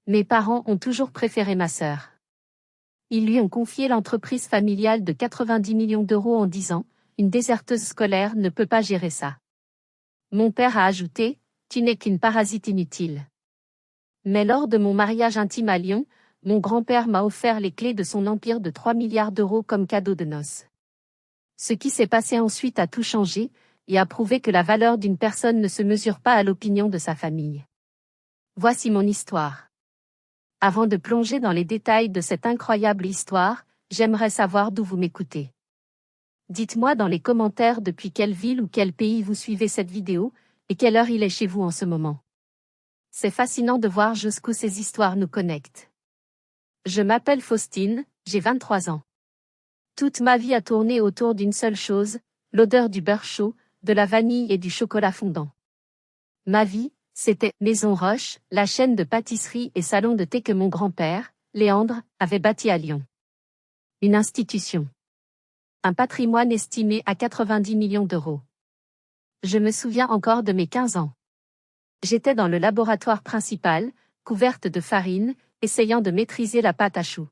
Mes parents ont toujours préféré ma sœur. Ils lui ont confié l'entreprise familiale de 90 millions d'euros en disant « Une déserteuse scolaire ne peut pas gérer ça ». Mon père a ajouté « Tu n'es qu'une parasite inutile ». Mais lors de mon mariage intime à Lyon, mon grand-père m'a offert les clés de son empire de 3 milliards d'euros comme cadeau de noces. Ce qui s'est passé ensuite a tout changé, et a prouvé que la valeur d'une personne ne se mesure pas à l'opinion de sa famille. Voici mon histoire. Avant de plonger dans les détails de cette incroyable histoire, j'aimerais savoir d'où vous m'écoutez. Dites-moi dans les commentaires depuis quelle ville ou quel pays vous suivez cette vidéo, et quelle heure il est chez vous en ce moment. C'est fascinant de voir jusqu'où ces histoires nous connectent. Je m'appelle Faustine, j'ai 23 ans. Toute ma vie a tourné autour d'une seule chose, l'odeur du beurre chaud, de la vanille et du chocolat fondant. Ma vie, c'était Maison Roche, la chaîne de pâtisserie et salon de thé que mon grand-père, Léandre, avait bâti à Lyon. Une institution. Un patrimoine estimé à 90 millions d'euros. Je me souviens encore de mes 15 ans. J'étais dans le laboratoire principal, couverte de farine, essayant de maîtriser la pâte à choux.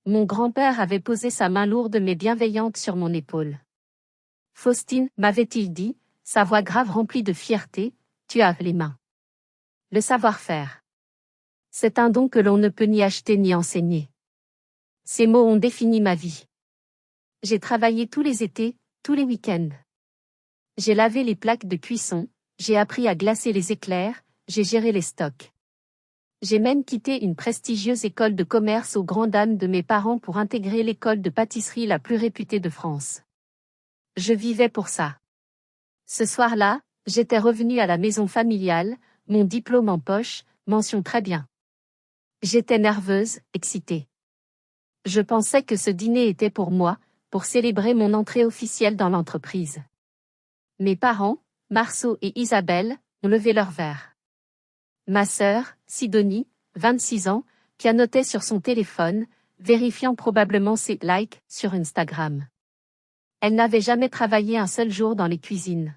Mon grand-père avait posé sa main lourde mais bienveillante sur mon épaule. « Faustine, m'avait-il dit, sa voix grave remplie de fierté, tu as les mains. Le savoir-faire. C'est un don que l'on ne peut ni acheter ni enseigner. » Ces mots ont défini ma vie. J'ai travaillé tous les étés, tous les week-ends. J'ai lavé les plaques de cuisson, j'ai appris à glacer les éclairs, j'ai géré les stocks. J'ai même quitté une prestigieuse école de commerce aux grandes dames de mes parents pour intégrer l'école de pâtisserie la plus réputée de France. Je vivais pour ça. Ce soir-là, j'étais revenue à la maison familiale, mon diplôme en poche, mention très bien. J'étais nerveuse, excitée. Je pensais que ce dîner était pour moi, pour célébrer mon entrée officielle dans l'entreprise. Mes parents, Marceau et Isabelle, ont levé leur verre. Ma sœur, Sidonie, 26 ans, pianotait sur son téléphone, vérifiant probablement ses likes sur Instagram. Elle n'avait jamais travaillé un seul jour dans les cuisines.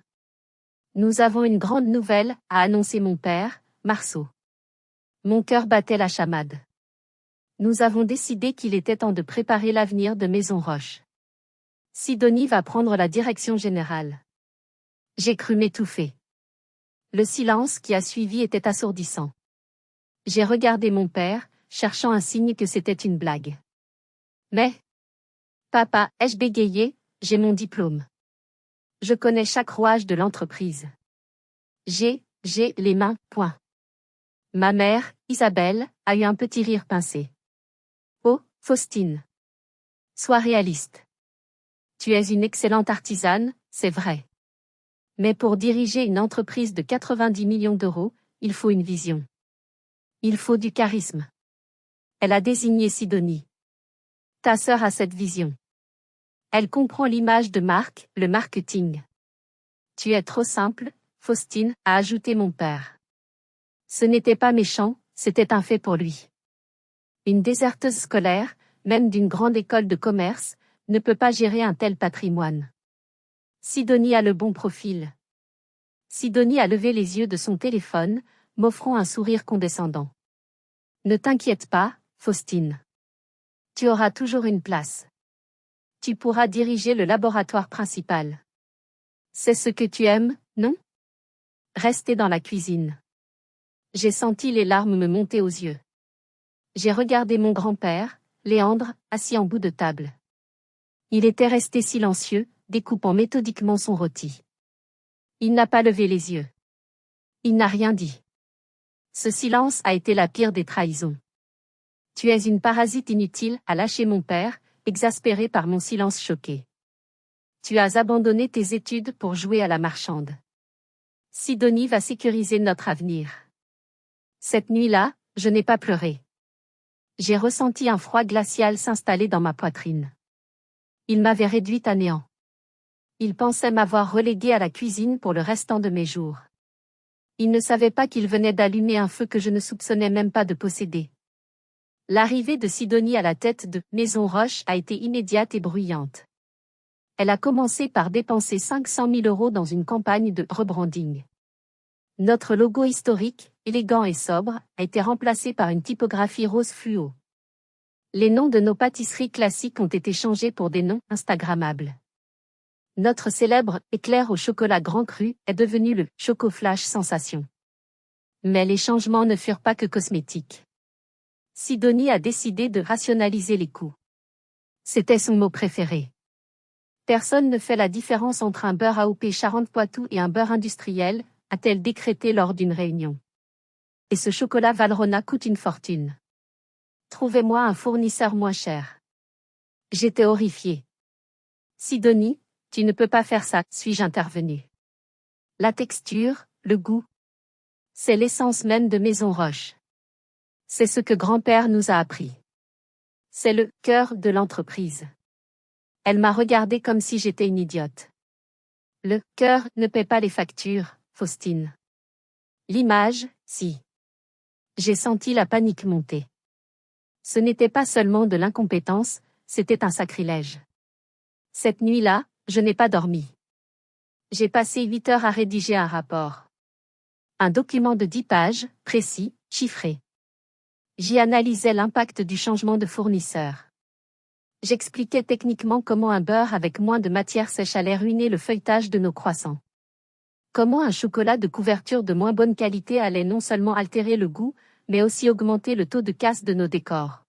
Nous avons une grande nouvelle, a annoncé mon père, Marceau. Mon cœur battait la chamade. Nous avons décidé qu'il était temps de préparer l'avenir de Maison Roche. Sidonie va prendre la direction générale. J'ai cru m'étouffer. Le silence qui a suivi était assourdissant. J'ai regardé mon père, cherchant un signe que c'était une blague. Mais, papa, ai-je bégayé, j'ai mon diplôme. Je connais chaque rouage de l'entreprise. J'ai les mains, point. Ma mère, Isabelle, a eu un petit rire pincé. Oh, Faustine. Sois réaliste. Tu es une excellente artisane, c'est vrai. Mais pour diriger une entreprise de 90 millions d'euros, il faut une vision. Il faut du charisme. Elle a désigné Sidonie. Ta sœur a cette vision. Elle comprend l'image de marque, le marketing. Tu es trop simple, Faustine, a ajouté mon père. Ce n'était pas méchant, c'était un fait pour lui. Une déserteuse scolaire, même d'une grande école de commerce, ne peut pas gérer un tel patrimoine. Sidonie a le bon profil. Sidonie a levé les yeux de son téléphone, m'offrant un sourire condescendant. Ne t'inquiète pas, Faustine. Tu auras toujours une place. Tu pourras diriger le laboratoire principal. C'est ce que tu aimes, non? Rester dans la cuisine. J'ai senti les larmes me monter aux yeux. J'ai regardé mon grand-père, Léandre, assis en bout de table. Il était resté silencieux, découpant méthodiquement son rôti. Il n'a pas levé les yeux. Il n'a rien dit. Ce silence a été la pire des trahisons. Tu es une parasite inutile, a lâché mon père, exaspéré par mon silence choqué. Tu as abandonné tes études pour jouer à la marchande. Sidonie va sécuriser notre avenir. Cette nuit-là, je n'ai pas pleuré. J'ai ressenti un froid glacial s'installer dans ma poitrine. Il m'avait réduite à néant. Il pensait m'avoir reléguée à la cuisine pour le restant de mes jours. Il ne savait pas qu'il venait d'allumer un feu que je ne soupçonnais même pas de posséder. L'arrivée de Sidonie à la tête de Maison Roche a été immédiate et bruyante. Elle a commencé par dépenser 500 000 € dans une campagne de rebranding. Notre logo historique, élégant et sobre, a été remplacé par une typographie rose fluo. Les noms de nos pâtisseries classiques ont été changés pour des noms instagrammables. Notre célèbre éclair au chocolat grand cru est devenu le Choco Flash Sensation. Mais les changements ne furent pas que cosmétiques. Sidonie a décidé de rationaliser les coûts. C'était son mot préféré. Personne ne fait la différence entre un beurre AOP Charentes-Poitou et un beurre industriel, a-t-elle décrété lors d'une réunion. Et ce chocolat Valrhona coûte une fortune. Trouvez-moi un fournisseur moins cher. J'étais horrifiée. Sidonie, tu ne peux pas faire ça, suis-je intervenue. La texture, le goût. C'est l'essence même de Maison Roche. C'est ce que grand-père nous a appris. C'est le cœur de l'entreprise. Elle m'a regardée comme si j'étais une idiote. Le cœur ne paie pas les factures, Faustine. L'image, si. J'ai senti la panique monter. Ce n'était pas seulement de l'incompétence, c'était un sacrilège. Cette nuit-là, je n'ai pas dormi. J'ai passé 8 heures à rédiger un rapport. Un document de 10 pages, précis, chiffré. J'y analysais l'impact du changement de fournisseur. J'expliquais techniquement comment un beurre avec moins de matière sèche allait ruiner le feuilletage de nos croissants. Comment un chocolat de couverture de moins bonne qualité allait non seulement altérer le goût, mais aussi augmenter le taux de casse de nos décors.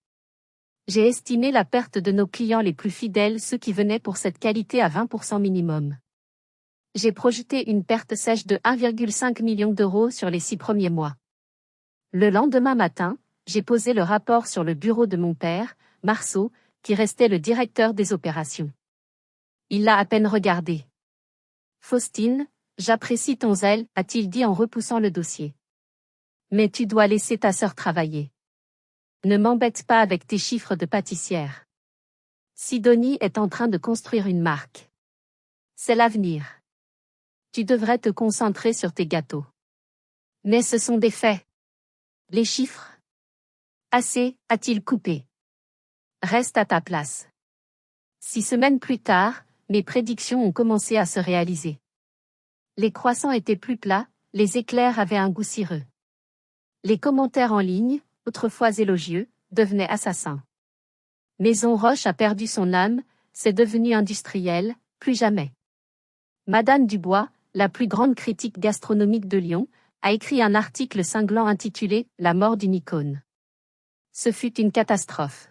J'ai estimé la perte de nos clients les plus fidèles, ceux qui venaient pour cette qualité à 20% minimum. J'ai projeté une perte sèche de 1,5 million d'euros sur les 6 premiers mois. Le lendemain matin, j'ai posé le rapport sur le bureau de mon père, Marceau, qui restait le directeur des opérations. Il l'a à peine regardé. Faustine, j'apprécie ton zèle, a-t-il dit en repoussant le dossier. Mais tu dois laisser ta sœur travailler. Ne m'embête pas avec tes chiffres de pâtissière. Sidonie est en train de construire une marque. C'est l'avenir. Tu devrais te concentrer sur tes gâteaux. Mais ce sont des faits. Les chiffres. Assez, a-t-il coupé. Reste à ta place. 6 semaines plus tard, mes prédictions ont commencé à se réaliser. Les croissants étaient plus plats, les éclairs avaient un goût cireux. Les commentaires en ligne, autrefois élogieux, devenaient assassins. Maison Roche a perdu son âme, c'est devenu industriel, plus jamais. Madame Dubois, la plus grande critique gastronomique de Lyon, a écrit un article cinglant intitulé « La mort d'une icône ». Ce fut une catastrophe.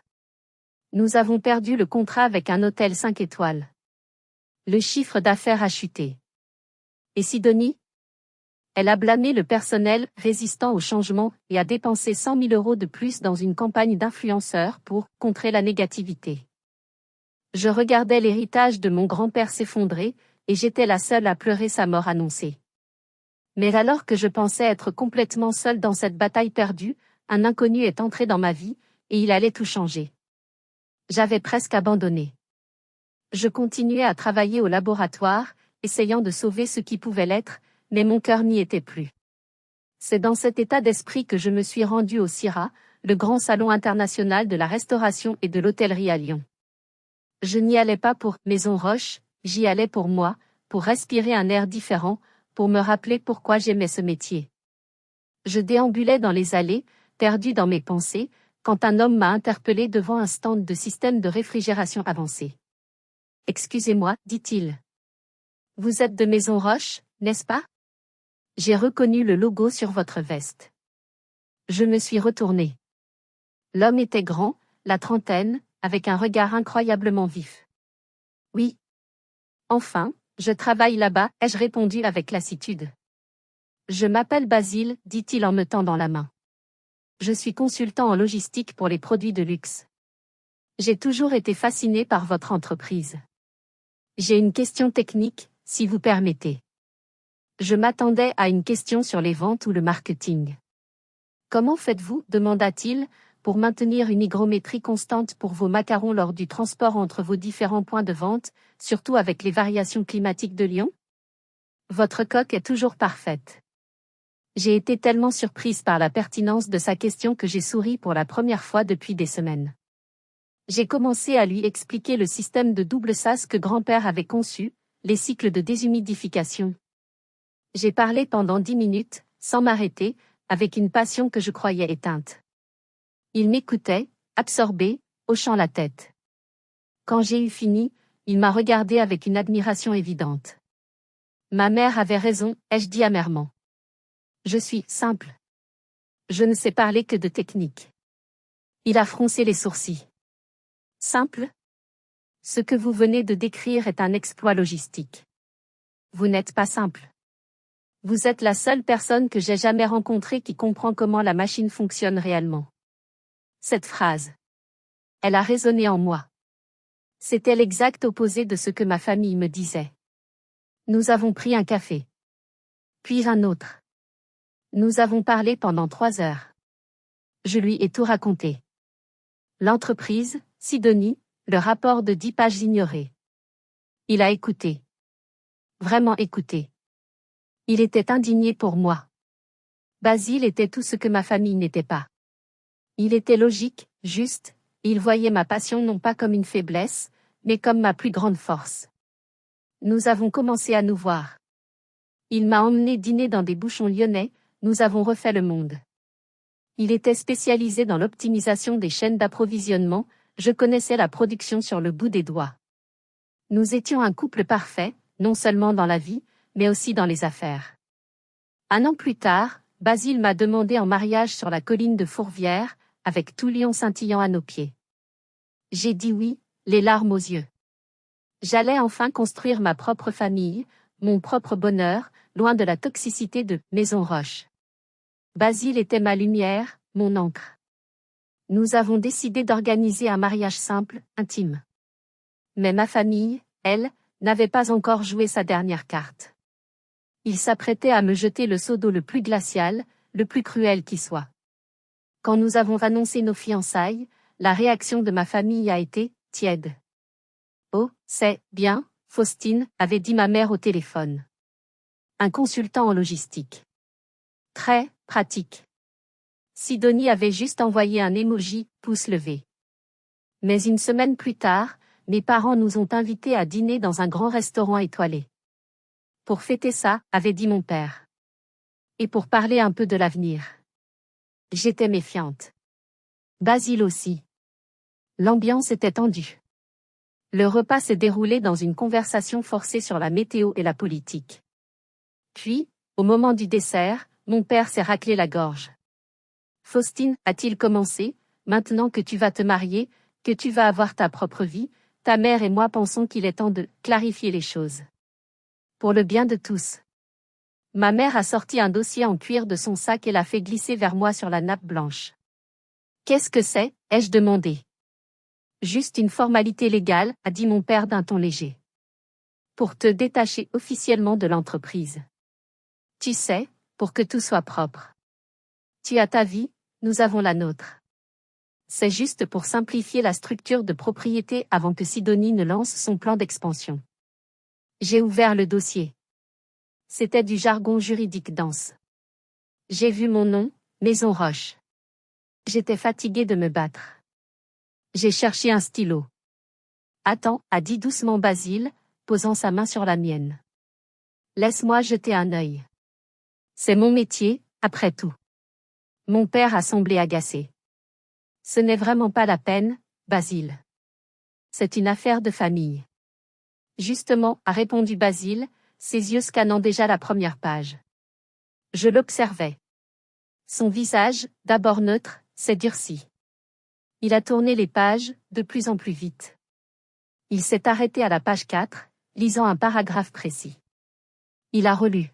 Nous avons perdu le contrat avec un hôtel 5 étoiles. Le chiffre d'affaires a chuté. Et Sidonie? Elle a blâmé le personnel résistant au changement et a dépensé 100 000 € de plus dans une campagne d'influenceurs pour contrer la négativité. Je regardais l'héritage de mon grand-père s'effondrer, et j'étais la seule à pleurer sa mort annoncée. Mais alors que je pensais être complètement seule dans cette bataille perdue, un inconnu est entré dans ma vie, et il allait tout changer. J'avais presque abandonné. Je continuais à travailler au laboratoire, essayant de sauver ce qui pouvait l'être, mais mon cœur n'y était plus. C'est dans cet état d'esprit que je me suis rendue au CIRA, le grand salon international de la restauration et de l'hôtellerie à Lyon. Je n'y allais pas pour Maison Roche, j'y allais pour moi, pour respirer un air différent, pour me rappeler pourquoi j'aimais ce métier. Je déambulais dans les allées, perdu dans mes pensées, quand un homme m'a interpellé devant un stand de système de réfrigération avancé. « Excusez-moi, dit-il. Vous êtes de Maison Roche, n'est-ce pas? J'ai reconnu le logo sur votre veste. » Je me suis retournée. L'homme était grand, la trentaine, avec un regard incroyablement vif. « Oui. Enfin, je travaille là-bas, ai-je répondu avec lassitude. « Je m'appelle Basile, dit-il en me tendant la main. Je suis consultant en logistique pour les produits de luxe. J'ai toujours été fasciné par votre entreprise. J'ai une question technique, si vous permettez. » Je m'attendais à une question sur les ventes ou le marketing. « Comment faites-vous, demanda-t-il, pour maintenir une hygrométrie constante pour vos macarons lors du transport entre vos différents points de vente, surtout avec les variations climatiques de Lyon? Votre coque est toujours parfaite. » J'ai été tellement surprise par la pertinence de sa question que j'ai souri pour la première fois depuis des semaines. J'ai commencé à lui expliquer le système de double sas que grand-père avait conçu, les cycles de déshumidification. J'ai parlé pendant 10 minutes, sans m'arrêter, avec une passion que je croyais éteinte. Il m'écoutait, absorbé, hochant la tête. Quand j'ai eu fini, il m'a regardé avec une admiration évidente. Ma mère avait raison, ai-je dit amèrement. Je suis simple. Je ne sais parler que de technique. Il a froncé les sourcils. Simple? Ce que vous venez de décrire est un exploit logistique. Vous n'êtes pas simple. Vous êtes la seule personne que j'ai jamais rencontrée qui comprend comment la machine fonctionne réellement. Cette phrase. Elle a résonné en moi. C'était l'exact opposé de ce que ma famille me disait. Nous avons pris un café. Puis un autre. Nous avons parlé pendant 3 heures. Je lui ai tout raconté. L'entreprise, Sidonie, le rapport de 10 pages ignoré. Il a écouté. Vraiment écouté. Il était indigné pour moi. Basile était tout ce que ma famille n'était pas. Il était logique, juste, et il voyait ma passion non pas comme une faiblesse, mais comme ma plus grande force. Nous avons commencé à nous voir. Il m'a emmené dîner dans des bouchons lyonnais, nous avons refait le monde. Il était spécialisé dans l'optimisation des chaînes d'approvisionnement, je connaissais la production sur le bout des doigts. Nous étions un couple parfait, non seulement dans la vie, mais aussi dans les affaires. 1 an plus tard, Basile m'a demandé en mariage sur la colline de Fourvière, avec tout Lyon scintillant à nos pieds. J'ai dit oui, les larmes aux yeux. J'allais enfin construire ma propre famille, mon propre bonheur, loin de la toxicité de Maison Roche. Basile était ma lumière, mon encre. Nous avons décidé d'organiser un mariage simple, intime. Mais ma famille, elle, n'avait pas encore joué sa dernière carte. Il s'apprêtait à me jeter le seau d'eau le plus glacial, le plus cruel qui soit. Quand nous avons annoncé nos fiançailles, la réaction de ma famille a été tiède. Oh, c'est bien, Faustine, avait dit ma mère au téléphone. Un consultant en logistique. Très pratique. Sidonie avait juste envoyé un emoji, pouce levé. Mais une semaine plus tard, mes parents nous ont invités à dîner dans un grand restaurant étoilé. Pour fêter ça, avait dit mon père. Et pour parler un peu de l'avenir. J'étais méfiante. Basile aussi. L'ambiance était tendue. Le repas s'est déroulé dans une conversation forcée sur la météo et la politique. Puis, au moment du dessert, mon père s'est raclé la gorge. Faustine, a-t-il commencé, maintenant que tu vas te marier, que tu vas avoir ta propre vie, ta mère et moi pensons qu'il est temps de clarifier les choses. Pour le bien de tous. Ma mère a sorti un dossier en cuir de son sac et l'a fait glisser vers moi sur la nappe blanche. Qu'est-ce que c'est, ai-je demandé. Juste une formalité légale, a dit mon père d'un ton léger. Pour te détacher officiellement de l'entreprise. Tu sais, pour que tout soit propre. Tu as ta vie, nous avons la nôtre. C'est juste pour simplifier la structure de propriété avant que Sidonie ne lance son plan d'expansion. J'ai ouvert le dossier. C'était du jargon juridique dense. J'ai vu mon nom, Maison Roche. J'étais fatiguée de me battre. J'ai cherché un stylo. Attends, a dit doucement Basile, posant sa main sur la mienne. Laisse-moi jeter un œil. C'est mon métier, après tout. Mon père a semblé agacé. Ce n'est vraiment pas la peine, Basile. C'est une affaire de famille. Justement, a répondu Basile, ses yeux scannant déjà la première page. Je l'observais. Son visage, d'abord neutre, s'est durci. Il a tourné les pages, de plus en plus vite. Il s'est arrêté à la page 4, lisant un paragraphe précis. Il a relu.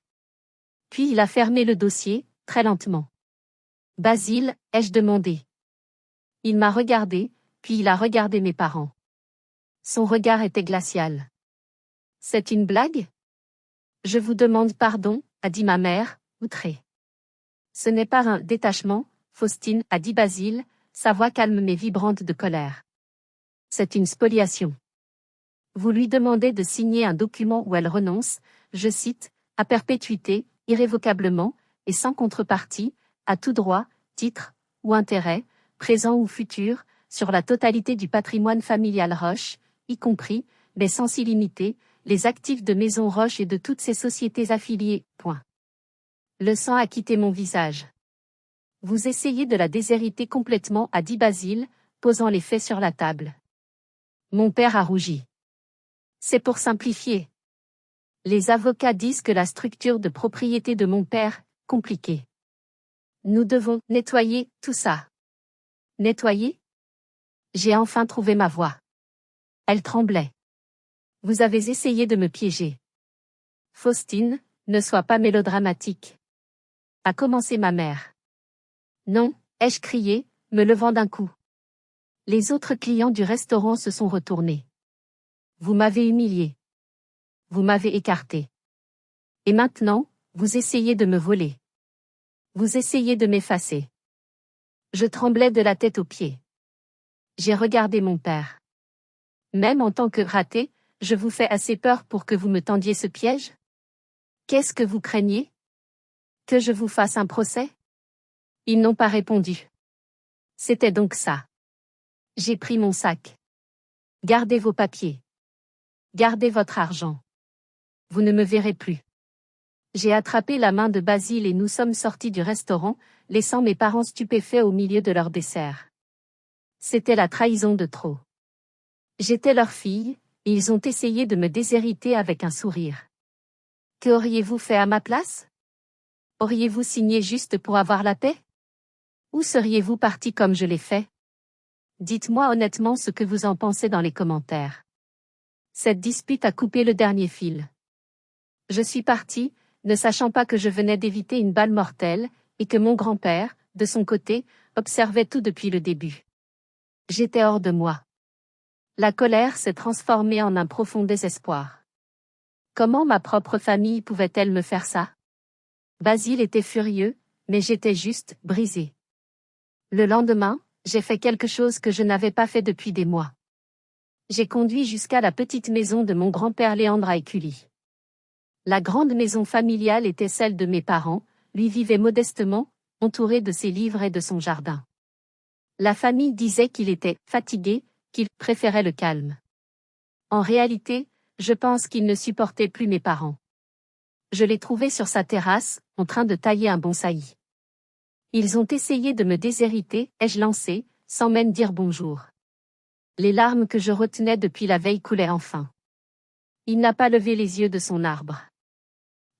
Puis il a fermé le dossier, très lentement. Basile, ai-je demandé. Il m'a regardé, puis il a regardé mes parents. Son regard était glacial. C'est une blague? Je vous demande pardon, a dit ma mère, outrée. Ce n'est pas un détachement, Faustine, a dit Basile, sa voix calme mais vibrante de colère. C'est une spoliation. Vous lui demandez de signer un document où elle renonce, je cite, à perpétuité, irrévocablement, et sans contrepartie, à tout droit, titre, ou intérêt, présent ou futur, sur la totalité du patrimoine familial Roche, y compris, mais sans illimité, les actifs de Maison Roche et de toutes ses sociétés affiliées. Point. Le sang a quitté mon visage. Vous essayez de la déshériter complètement, a dit Basile, posant les faits sur la table. Mon père a rougi. C'est pour simplifier. Les avocats disent que la structure de propriété de mon père, compliquée. Nous devons nettoyer tout ça. Nettoyer? J'ai enfin trouvé ma voix. Elle tremblait. Vous avez essayé de me piéger. Faustine, ne sois pas mélodramatique. A commencé ma mère. Non, ai-je crié, me levant d'un coup. Les autres clients du restaurant se sont retournés. Vous m'avez humilié. Vous m'avez écarté. Et maintenant, vous essayez de me voler. Vous essayez de m'effacer. Je tremblais de la tête aux pieds. J'ai regardé mon père. Même en tant que raté, je vous fais assez peur pour que vous me tendiez ce piège? Qu'est-ce que vous craignez? Que je vous fasse un procès? Ils n'ont pas répondu. C'était donc ça. J'ai pris mon sac. Gardez vos papiers. Gardez votre argent. Vous ne me verrez plus. J'ai attrapé la main de Basile et nous sommes sortis du restaurant, laissant mes parents stupéfaits au milieu de leur dessert. C'était la trahison de trop. J'étais leur fille, et ils ont essayé de me déshériter avec un sourire. Que auriez-vous fait à ma place? Auriez-vous signé juste pour avoir la paix? Ou seriez-vous parti comme je l'ai fait? Dites-moi honnêtement ce que vous en pensez dans les commentaires. Cette dispute a coupé le dernier fil. Je suis parti, ne sachant pas que je venais d'éviter une balle mortelle, et que mon grand-père, de son côté, observait tout depuis le début. J'étais hors de moi. La colère s'est transformée en un profond désespoir. Comment ma propre famille pouvait-elle me faire ça? Basile était furieux, mais j'étais juste brisé. Le lendemain, j'ai fait quelque chose que je n'avais pas fait depuis des mois. J'ai conduit jusqu'à la petite maison de mon grand-père Léandre à Écully. La grande maison familiale était celle de mes parents, lui vivait modestement, entouré de ses livres et de son jardin. La famille disait qu'il était fatigué, qu'il préférait le calme. En réalité, je pense qu'il ne supportait plus mes parents. Je l'ai trouvé sur sa terrasse, en train de tailler un bonsaï. Ils ont essayé de me déshériter, ai-je lancé, sans même dire bonjour. Les larmes que je retenais depuis la veille coulaient enfin. Il n'a pas levé les yeux de son arbre.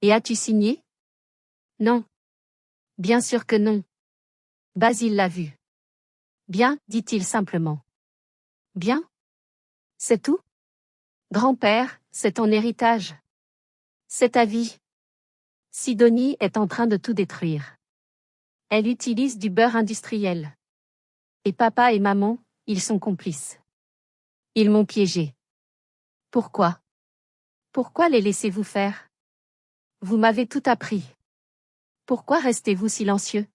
Et as-tu signé? Non. Bien sûr que non. Basile l'a vu. Bien, dit-il simplement. Bien? C'est tout? Grand-père, c'est ton héritage. C'est ta vie. Sidonie est en train de tout détruire. Elle utilise du beurre industriel. Et papa et maman, ils sont complices. Ils m'ont piégé. Pourquoi? Pourquoi les laissez-vous faire? Vous m'avez tout appris. Pourquoi restez-vous silencieux?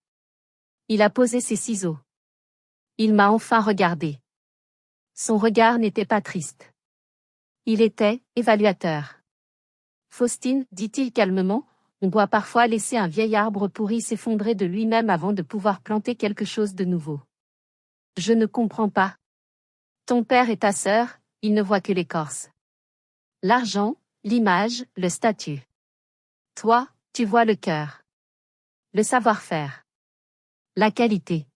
Il a posé ses ciseaux. Il m'a enfin regardé. Son regard n'était pas triste. Il était évaluateur. Faustine, dit-il calmement, on doit parfois laisser un vieil arbre pourri s'effondrer de lui-même avant de pouvoir planter quelque chose de nouveau. Je ne comprends pas. Ton père et ta sœur, ils ne voient que l'écorce. L'argent, l'image, le statut. Toi, tu vois le cœur. Le savoir-faire. La qualité.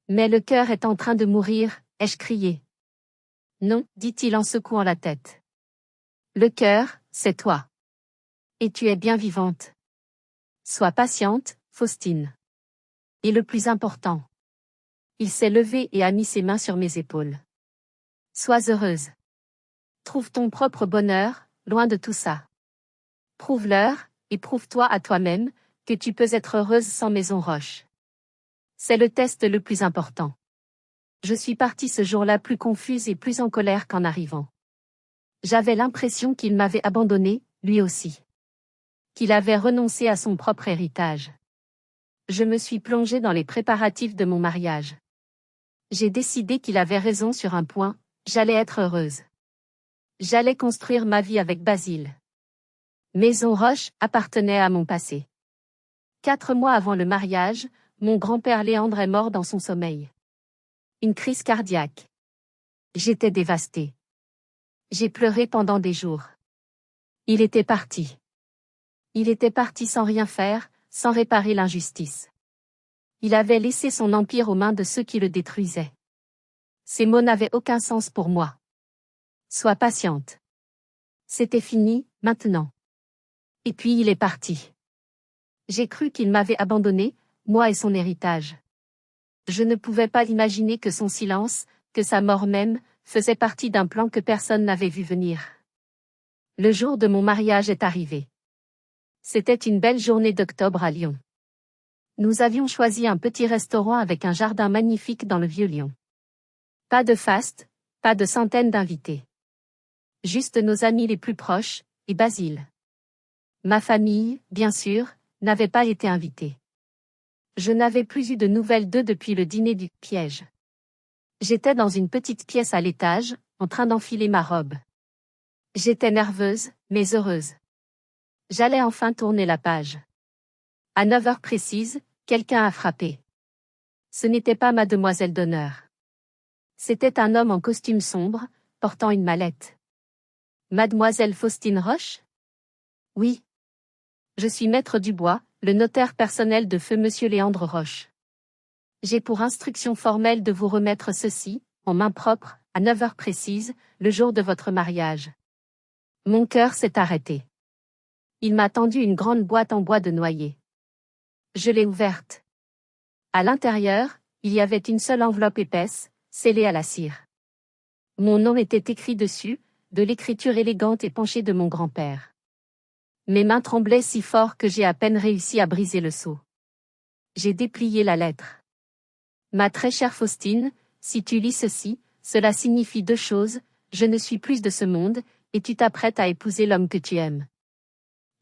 Mais le cœur est en train de mourir, ai-je crié. Non, dit-il en secouant la tête. Le cœur, c'est toi. Et tu es bien vivante. Sois patiente, Faustine. Et le plus important. Il s'est levé et a mis ses mains sur mes épaules. Sois heureuse. Trouve ton propre bonheur, loin de tout ça. Prouve-leur, et prouve-toi à toi-même, que tu peux être heureuse sans Maison Roche. C'est le test le plus important. Je suis partie ce jour-là plus confuse et plus en colère qu'en arrivant. J'avais l'impression qu'il m'avait abandonnée, lui aussi. Qu'il avait renoncé à son propre héritage. Je me suis plongée dans les préparatifs de mon mariage. J'ai décidé qu'il avait raison sur un point, j'allais être heureuse. J'allais construire ma vie avec Basile. Maison Roche appartenait à mon passé. 4 mois avant le mariage, mon grand-père Léandre est mort dans son sommeil. Une crise cardiaque. J'étais dévastée. J'ai pleuré pendant des jours. Il était parti. Il était parti sans rien faire, sans réparer l'injustice. Il avait laissé son empire aux mains de ceux qui le détruisaient. Ces mots n'avaient aucun sens pour moi. Sois patiente. C'était fini, maintenant. Et puis il est parti. J'ai cru qu'il m'avait abandonné, moi et son héritage. Je ne pouvais pas imaginer que son silence, que sa mort même, faisait partie d'un plan que personne n'avait vu venir. Le jour de mon mariage est arrivé. C'était une belle journée d'octobre à Lyon. Nous avions choisi un petit restaurant avec un jardin magnifique dans le vieux Lyon. Pas de faste, pas de centaines d'invités. Juste nos amis les plus proches, et Basile. Ma famille, bien sûr, n'avait pas été invitée. Je n'avais plus eu de nouvelles d'eux depuis le dîner du piège. J'étais dans une petite pièce à l'étage, en train d'enfiler ma robe. J'étais nerveuse, mais heureuse. J'allais enfin tourner la page. À 9 heures précises, quelqu'un a frappé. Ce n'était pas mademoiselle d'honneur. C'était un homme en costume sombre, portant une mallette. Mademoiselle Faustine Roche? Oui. Je suis maître Dubois, le notaire personnel de feu monsieur Léandre Roche. J'ai pour instruction formelle de vous remettre ceci, en main propre, à 9 heures précises, le jour de votre mariage. Mon cœur s'est arrêté. Il m'a tendu une grande boîte en bois de noyer. Je l'ai ouverte. À l'intérieur, il y avait une seule enveloppe épaisse, scellée à la cire. Mon nom était écrit dessus, de l'écriture élégante et penchée de mon grand-père. Mes mains tremblaient si fort que j'ai à peine réussi à briser le sceau. J'ai déplié la lettre. Ma très chère Faustine, si tu lis ceci, cela signifie deux choses, je ne suis plus de ce monde, et tu t'apprêtes à épouser l'homme que tu aimes.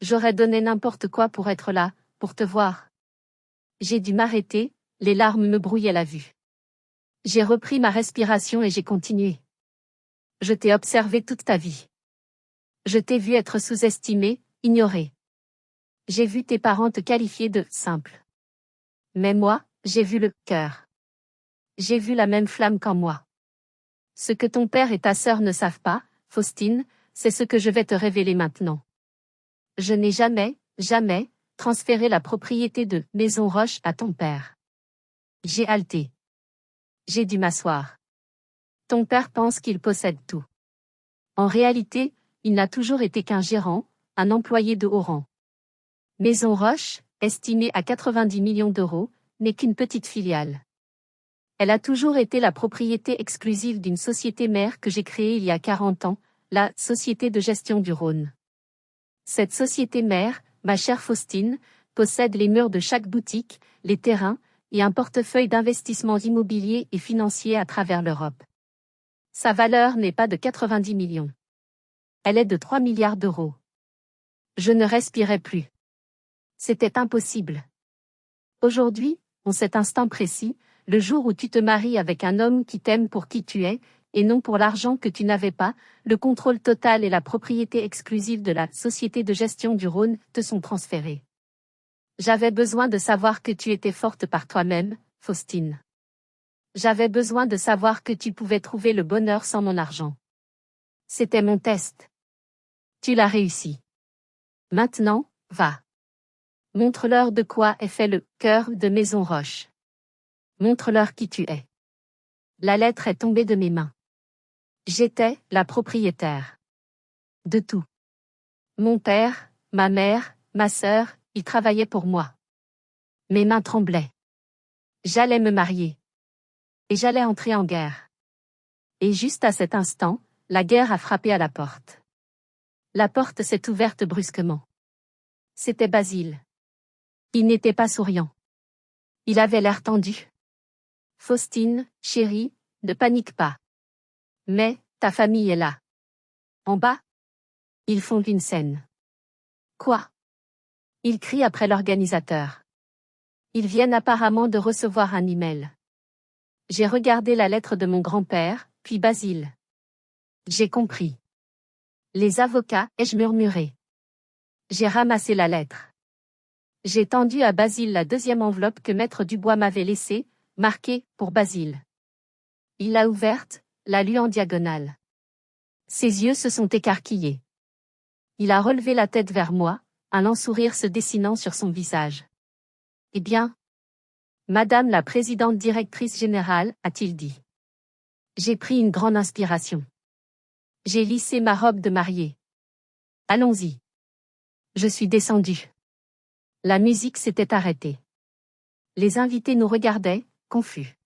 J'aurais donné n'importe quoi pour être là, pour te voir. J'ai dû m'arrêter, les larmes me brouillaient la vue. J'ai repris ma respiration et j'ai continué. Je t'ai observé toute ta vie. Je t'ai vu être sous-estimé, ignoré. J'ai vu tes parents te qualifier de « simple ». Mais moi, j'ai vu le cœur. J'ai vu la même flamme qu'en moi. Ce que ton père et ta sœur ne savent pas, Faustine, c'est ce que je vais te révéler maintenant. Je n'ai jamais, jamais, transféré la propriété de Maison Roche à ton père. J'ai halté. J'ai dû m'asseoir. Ton père pense qu'il possède tout. En réalité, il n'a toujours été qu'un gérant, un employé de haut rang. Maison Roche, estimée à 90 millions d'euros, n'est qu'une petite filiale. Elle a toujours été la propriété exclusive d'une société mère que j'ai créée il y a 40 ans, la Société de gestion du Rhône. Cette société mère, ma chère Faustine, possède les murs de chaque boutique, les terrains, et un portefeuille d'investissements immobiliers et financiers à travers l'Europe. Sa valeur n'est pas de 90 millions. Elle est de 3 milliards d'euros. Je ne respirais plus. C'était impossible. Aujourd'hui, en cet instant précis, le jour où tu te maries avec un homme qui t'aime pour qui tu es, et non pour l'argent que tu n'avais pas, le contrôle total et la propriété exclusive de la Société de gestion du Rhône te sont transférés. J'avais besoin de savoir que tu étais forte par toi-même, Faustine. J'avais besoin de savoir que tu pouvais trouver le bonheur sans mon argent. C'était mon test. Tu l'as réussi. Maintenant, va. Montre-leur de quoi est fait le cœur de Maison Roche. Montre-leur qui tu es. La lettre est tombée de mes mains. J'étais la propriétaire. De tout. Mon père, ma mère, ma sœur, ils travaillaient pour moi. Mes mains tremblaient. J'allais me marier. Et j'allais entrer en guerre. Et juste à cet instant, la guerre a frappé à la porte. La porte s'est ouverte brusquement. C'était Basile. Il n'était pas souriant. Il avait l'air tendu. Faustine, chérie, ne panique pas. Mais, ta famille est là. En bas? Ils font une scène. Quoi? Ils crient après l'organisateur. Ils viennent apparemment de recevoir un email. J'ai regardé la lettre de mon grand-père, puis Basile. J'ai compris. Les avocats, ai-je murmuré. J'ai ramassé la lettre. J'ai tendu à Basile la deuxième enveloppe que maître Dubois m'avait laissée, marquée « Pour Basile ». Il l'a ouverte, l'a lue en diagonale. Ses yeux se sont écarquillés. Il a relevé la tête vers moi, un lent sourire se dessinant sur son visage. Eh bien, Madame la présidente directrice générale, a-t-il dit. J'ai pris une grande inspiration. J'ai lissé ma robe de mariée. Allons-y. Je suis descendu. La musique s'était arrêtée. Les invités nous regardaient, confus.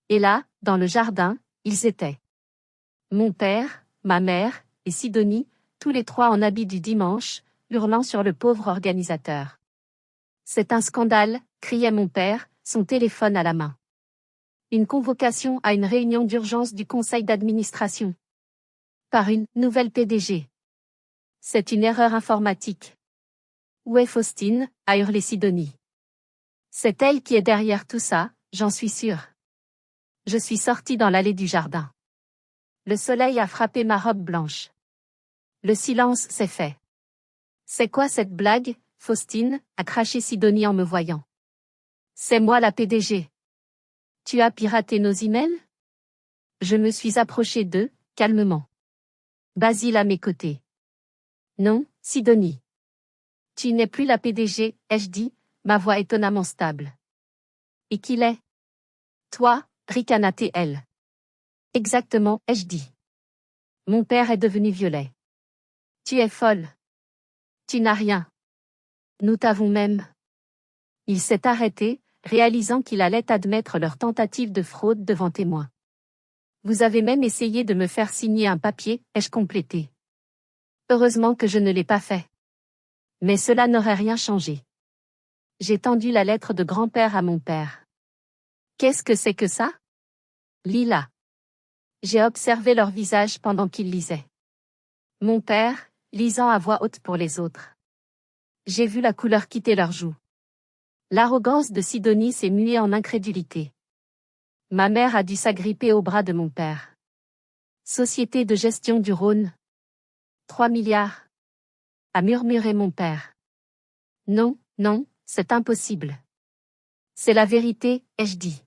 Et là, dans le jardin, ils étaient. Mon père, ma mère, et Sidonie, tous les trois en habit du dimanche, hurlant sur le pauvre organisateur. C'est un scandale, criait mon père, son téléphone à la main. Une convocation à une réunion d'urgence du conseil d'administration. Par une nouvelle PDG. C'est une erreur informatique. Où est Faustine, a hurlé Sidonie. C'est elle qui est derrière tout ça, j'en suis sûre. Je suis sortie dans l'allée du jardin. Le soleil a frappé ma robe blanche. Le silence s'est fait. C'est quoi cette blague, Faustine, a craché Sidonie en me voyant. C'est moi la PDG. Tu as piraté nos emails? Je me suis approchée d'eux, calmement. Basile à mes côtés. Non, Sidonie. Tu n'es plus la PDG, ai-je dit, ma voix étonnamment stable. Et qui l'est? Toi, ricana-t-elle. Exactement, ai-je dit. Mon père est devenu violet. Tu es folle. Tu n'as rien. Nous t'avons même. Il s'est arrêté, réalisant qu'il allait admettre leur tentative de fraude devant témoins. Vous avez même essayé de me faire signer un papier, ai-je complété. Heureusement que je ne l'ai pas fait. Mais cela n'aurait rien changé. J'ai tendu la lettre de grand-père à mon père. Qu'est-ce que c'est que ça? Lila. J'ai observé leur visage pendant qu'ils lisaient. Mon père, lisant à voix haute pour les autres. J'ai vu la couleur quitter leurs joues. L'arrogance de Sidonie s'est muée en incrédulité. Ma mère a dû s'agripper au bras de mon père. Société de gestion du Rhône. 3 milliards. A murmuré mon père. Non, non, c'est impossible. C'est la vérité, ai-je dit.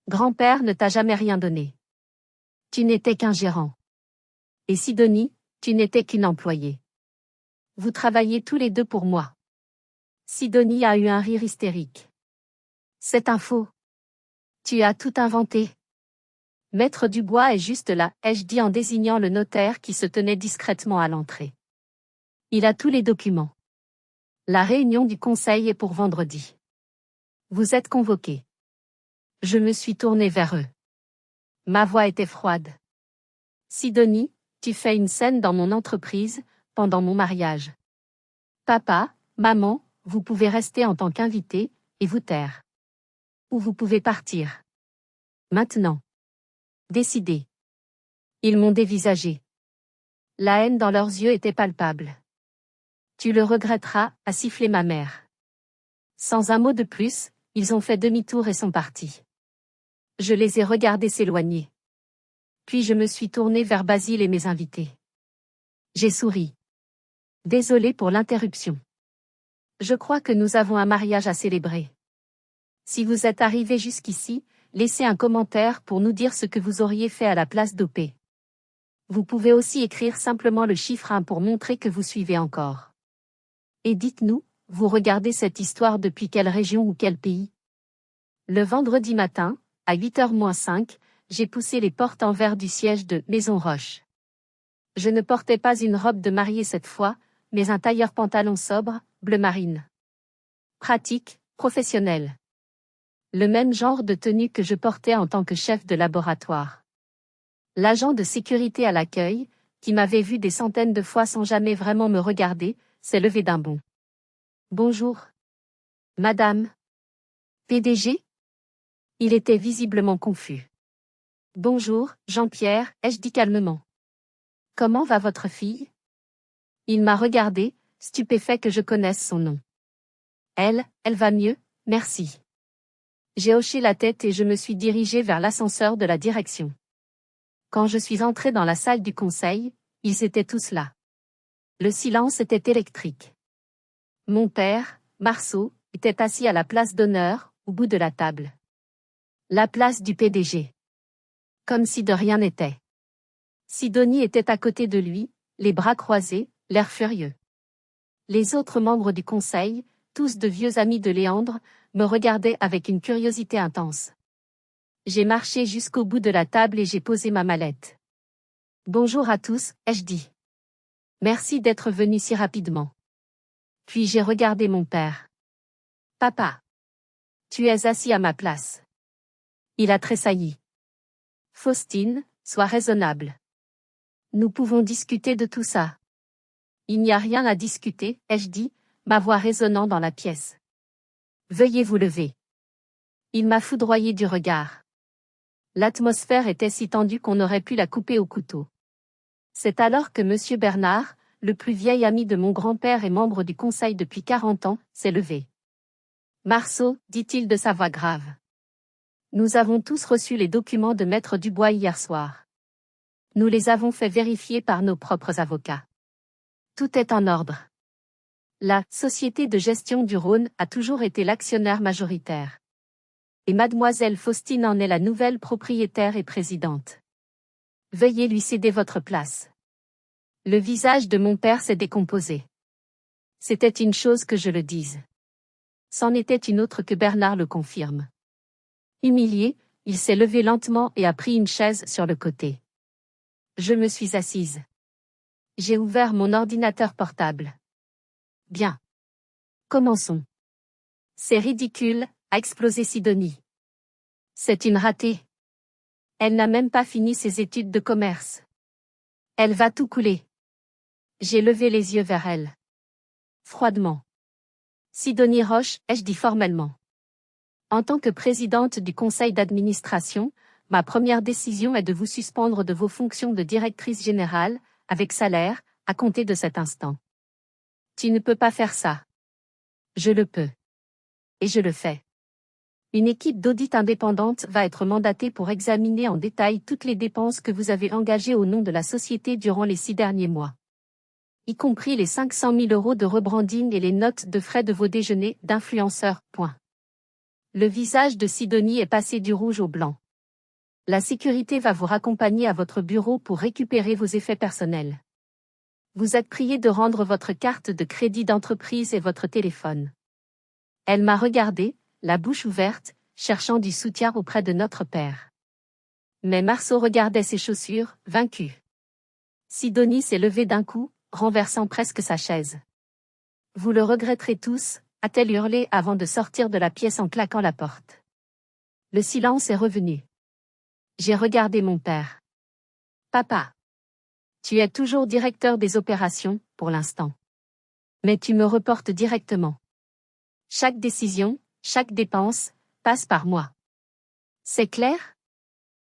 Grand-père ne t'a jamais rien donné. Tu n'étais qu'un gérant. Et Sidonie, tu n'étais qu'une employée. Vous travaillez tous les deux pour moi. Sidonie a eu un rire hystérique. C'est un faux. Tu as tout inventé. Maître Dubois est juste là, ai-je dit en désignant le notaire qui se tenait discrètement à l'entrée. Il a tous les documents. La réunion du conseil est pour vendredi. Vous êtes convoqués. Je me suis tournée vers eux. Ma voix était froide. Sidonie, tu fais une scène dans mon entreprise, pendant mon mariage. Papa, maman, vous pouvez rester en tant qu'invité, et vous taire. Ou vous pouvez partir. Maintenant. Décidez. Ils m'ont dévisagé. La haine dans leurs yeux était palpable. Tu le regretteras, a sifflé ma mère. Sans un mot de plus, ils ont fait demi-tour et sont partis. Je les ai regardés s'éloigner. Puis je me suis tournée vers Basile et mes invités. J'ai souri. Désolé pour l'interruption. Je crois que nous avons un mariage à célébrer. Si vous êtes arrivés jusqu'ici, laissez un commentaire pour nous dire ce que vous auriez fait à la place d'OP. Vous pouvez aussi écrire simplement le chiffre 1 pour montrer que vous suivez encore. Et dites-nous, vous regardez cette histoire depuis quelle région ou quel pays? Le vendredi matin, à 8h-5, j'ai poussé les portes en verre du siège de Maison Roche. Je ne portais pas une robe de mariée cette fois, mais un tailleur pantalon sobre, bleu marine. Pratique, professionnel. Le même genre de tenue que je portais en tant que chef de laboratoire. L'agent de sécurité à l'accueil, qui m'avait vu des centaines de fois sans jamais vraiment me regarder, s'est levé d'un bond. Bonjour. Madame. PDG? Il était visiblement confus. Bonjour, Jean-Pierre, ai-je dit calmement. Comment va votre fille? Il m'a regardé, stupéfait que je connaisse son nom. Elle va mieux, merci. J'ai hoché la tête et je me suis dirigé vers l'ascenseur de la direction. Quand je suis entré dans la salle du conseil, ils étaient tous là. Le silence était électrique. Mon père, Marceau, était assis à la place d'honneur, au bout de la table. La place du PDG. Comme si de rien n'était. Sidonie était à côté de lui, les bras croisés, l'air furieux. Les autres membres du conseil, tous de vieux amis de Léandre, me regardaient avec une curiosité intense. J'ai marché jusqu'au bout de la table et j'ai posé ma mallette. Bonjour à tous, ai-je dit. Merci d'être venu si rapidement. Puis j'ai regardé mon père. Papa. Tu es assis à ma place. Il a tressailli. Faustine, sois raisonnable. Nous pouvons discuter de tout ça. Il n'y a rien à discuter, ai-je dit, ma voix résonnant dans la pièce. Veuillez vous lever. Il m'a foudroyé du regard. L'atmosphère était si tendue qu'on aurait pu la couper au couteau. C'est alors que M. Bernard, le plus vieil ami de mon grand-père et membre du conseil depuis 40 ans, s'est levé. Marceau, dit-il de sa voix grave. Nous avons tous reçu les documents de Maître Dubois hier soir. Nous les avons fait vérifier par nos propres avocats. Tout est en ordre. La Société de gestion du Rhône a toujours été l'actionnaire majoritaire. Et mademoiselle Faustine en est la nouvelle propriétaire et présidente. Veuillez lui céder votre place. Le visage de mon père s'est décomposé. C'était une chose que je le dise. C'en était une autre que Bernard le confirme. Humilié, il s'est levé lentement et a pris une chaise sur le côté. Je me suis assise. J'ai ouvert mon ordinateur portable. Bien. Commençons. C'est ridicule, a explosé Sidonie. C'est une ratée. Elle n'a même pas fini ses études de commerce. Elle va tout couler. J'ai levé les yeux vers elle. Froidement. Sidonie Roche, ai-je dit formellement. En tant que présidente du conseil d'administration, ma première décision est de vous suspendre de vos fonctions de directrice générale, avec salaire, à compter de cet instant. Tu ne peux pas faire ça. Je le peux. Et je le fais. Une équipe d'audit indépendante va être mandatée pour examiner en détail toutes les dépenses que vous avez engagées au nom de la société durant les 6 derniers mois. Y compris les 500 000 € de rebranding et les notes de frais de vos déjeuners d'influenceurs. Le visage de Sidonie est passé du rouge au blanc. La sécurité va vous raccompagner à votre bureau pour récupérer vos effets personnels. Vous êtes prié de rendre votre carte de crédit d'entreprise et votre téléphone. Elle m'a regardé, la bouche ouverte, cherchant du soutien auprès de notre père. Mais Marceau regardait ses chaussures, vaincu. Sidonie s'est levée d'un coup, renversant presque sa chaise. Vous le regretterez tous, a-t-elle hurlé avant de sortir de la pièce en claquant la porte. Le silence est revenu. J'ai regardé mon père. Papa. Tu es toujours directeur des opérations, pour l'instant. Mais tu me reportes directement. Chaque décision, chaque dépense, passe par moi. C'est clair?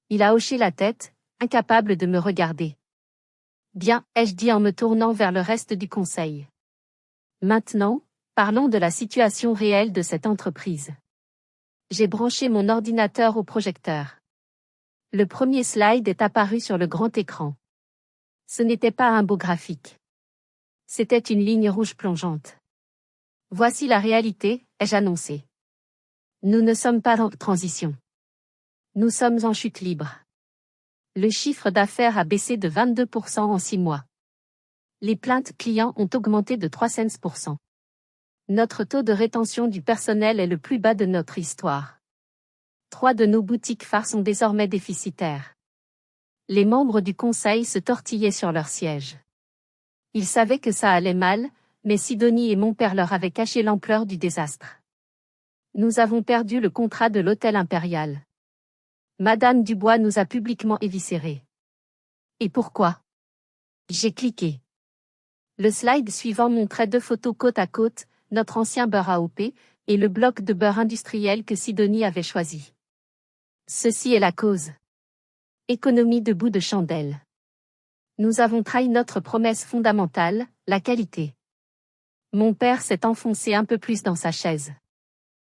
Il a hoché la tête, incapable de me regarder. Bien, ai-je dit en me tournant vers le reste du conseil. Maintenant, parlons de la situation réelle de cette entreprise. J'ai branché mon ordinateur au projecteur. Le premier slide est apparu sur le grand écran. Ce n'était pas un beau graphique. C'était une ligne rouge plongeante. Voici la réalité, ai-je annoncé. Nous ne sommes pas en transition. Nous sommes en chute libre. Le chiffre d'affaires a baissé de 22% en 6 mois. Les plaintes clients ont augmenté de 300%. Notre taux de rétention du personnel est le plus bas de notre histoire. 3 de nos boutiques phares sont désormais déficitaires. Les membres du conseil se tortillaient sur leur siège. Ils savaient que ça allait mal, mais Sidonie et mon père leur avaient caché l'ampleur du désastre. Nous avons perdu le contrat de l'hôtel impérial. Madame Dubois nous a publiquement éviscérés. Et pourquoi? J'ai cliqué. Le slide suivant montrait 2 photos côte à côte, notre ancien beurre AOP, et le bloc de beurre industriel que Sidonie avait choisi. Ceci est la cause. Économie de bout de chandelle. Nous avons trahi notre promesse fondamentale, la qualité. Mon père s'est enfoncé un peu plus dans sa chaise.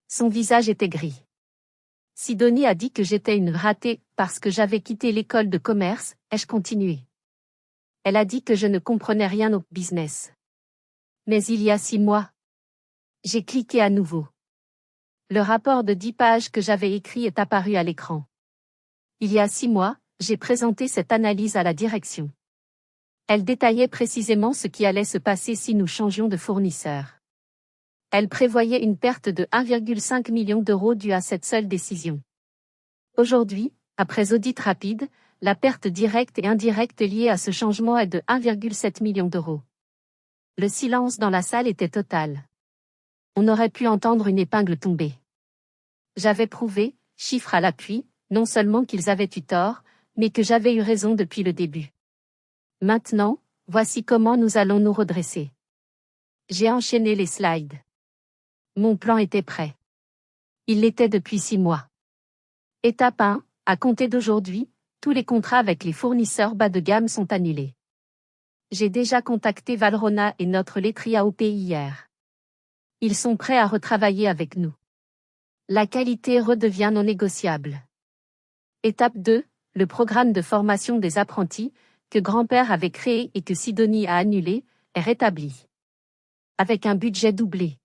Son visage était gris. Sidonie a dit que j'étais une ratée parce que j'avais quitté l'école de commerce, ai-je continué. Elle a dit que je ne comprenais rien au business. Mais il y a 6 mois. J'ai cliqué à nouveau. Le rapport de 10 pages que j'avais écrit est apparu à l'écran. Il y a 6 mois, j'ai présenté cette analyse à la direction. Elle détaillait précisément ce qui allait se passer si nous changions de fournisseur. Elle prévoyait une perte de 1,5 million d'euros due à cette seule décision. Aujourd'hui, après audit rapide, la perte directe et indirecte liée à ce changement est de 1,7 million d'euros. Le silence dans la salle était total. On aurait pu entendre une épingle tomber. J'avais prouvé, chiffres à l'appui, non seulement qu'ils avaient eu tort, mais que j'avais eu raison depuis le début. Maintenant, voici comment nous allons nous redresser. J'ai enchaîné les slides. Mon plan était prêt. Il l'était depuis 6 mois. Étape 1, à compter d'aujourd'hui, tous les contrats avec les fournisseurs bas de gamme sont annulés. J'ai déjà contacté Valrhona et notre laiterie AOP hier. Ils sont prêts à retravailler avec nous. La qualité redevient non négociable. Étape 2, le programme de formation des apprentis, que grand-père avait créé et que Sidonie a annulé, est rétabli. Avec un budget doublé.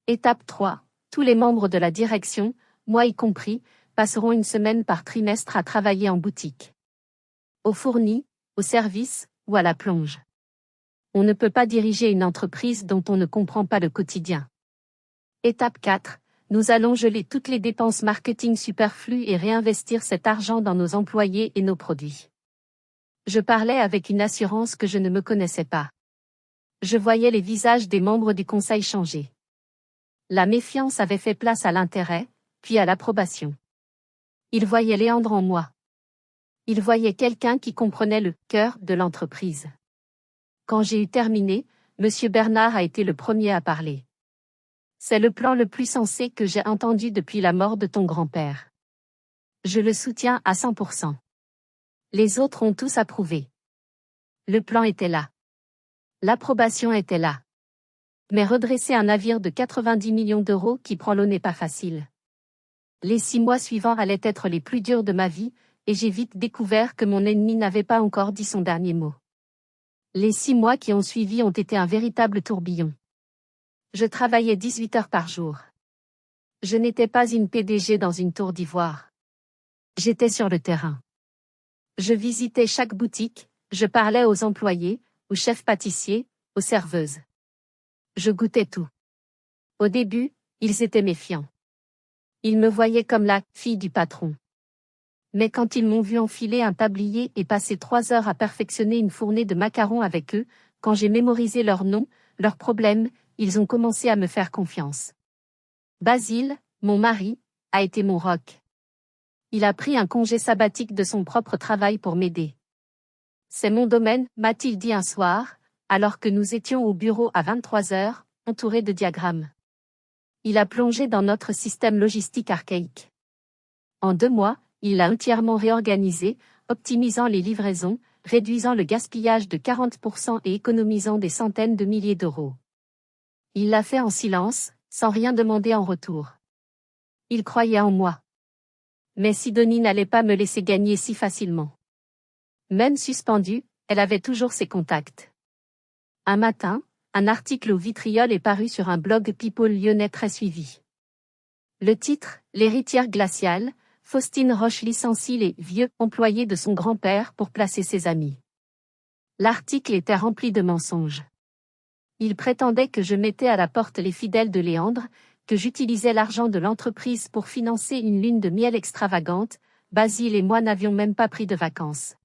Étape 3, tous les membres de la direction, moi y compris, passeront une semaine par trimestre à travailler en boutique. Au fourni, au service, ou à la plonge. On ne peut pas diriger une entreprise dont on ne comprend pas le quotidien. Étape 4, nous allons geler toutes les dépenses marketing superflues et réinvestir cet argent dans nos employés et nos produits. Je parlais avec une assurance que je ne me connaissais pas. Je voyais les visages des membres du conseil changer. La méfiance avait fait place à l'intérêt, puis à l'approbation. Ils voyaient Léandre en moi. Ils voyaient quelqu'un qui comprenait le cœur de l'entreprise. Quand j'ai eu terminé, M. Bernard a été le premier à parler. C'est le plan le plus sensé que j'ai entendu depuis la mort de ton grand-père. Je le soutiens à 100%. Les autres ont tous approuvé. Le plan était là. L'approbation était là. Mais redresser un navire de 90 millions d'euros qui prend l'eau n'est pas facile. Les 6 mois suivants allaient être les plus durs de ma vie, et j'ai vite découvert que mon ennemi n'avait pas encore dit son dernier mot. Les 6 mois qui ont suivi ont été un véritable tourbillon. Je travaillais 18 heures par jour. Je n'étais pas une PDG dans une tour d'ivoire. J'étais sur le terrain. Je visitais chaque boutique, je parlais aux employés, aux chefs pâtissiers, aux serveuses. Je goûtais tout. Au début, ils étaient méfiants. Ils me voyaient comme la fille du patron. Mais quand ils m'ont vu enfiler un tablier et passer 3 heures à perfectionner une fournée de macarons avec eux, quand j'ai mémorisé leurs noms, leurs problèmes, ils ont commencé à me faire confiance. Basile, mon mari, a été mon roc. Il a pris un congé sabbatique de son propre travail pour m'aider. C'est mon domaine, m'a-t-il dit un soir, alors que nous étions au bureau à 23 heures, entourés de diagrammes. Il a plongé dans notre système logistique archaïque. En 2 mois, il l'a entièrement réorganisé, optimisant les livraisons, réduisant le gaspillage de 40% et économisant des centaines de milliers d'euros. Il l'a fait en silence, sans rien demander en retour. Il croyait en moi. Mais Sidonie n'allait pas me laisser gagner si facilement. Même suspendue, elle avait toujours ses contacts. Un matin, un article au vitriol est paru sur un blog People lyonnais très suivi. Le titre, L'héritière glaciale, Faustine Roche licencie les vieux employés de son grand-père pour placer ses amis. L'article était rempli de mensonges. Il prétendait que je mettais à la porte les fidèles de Léandre, que j'utilisais l'argent de l'entreprise pour financer une lune de miel extravagante. Basile et moi n'avions même pas pris de vacances.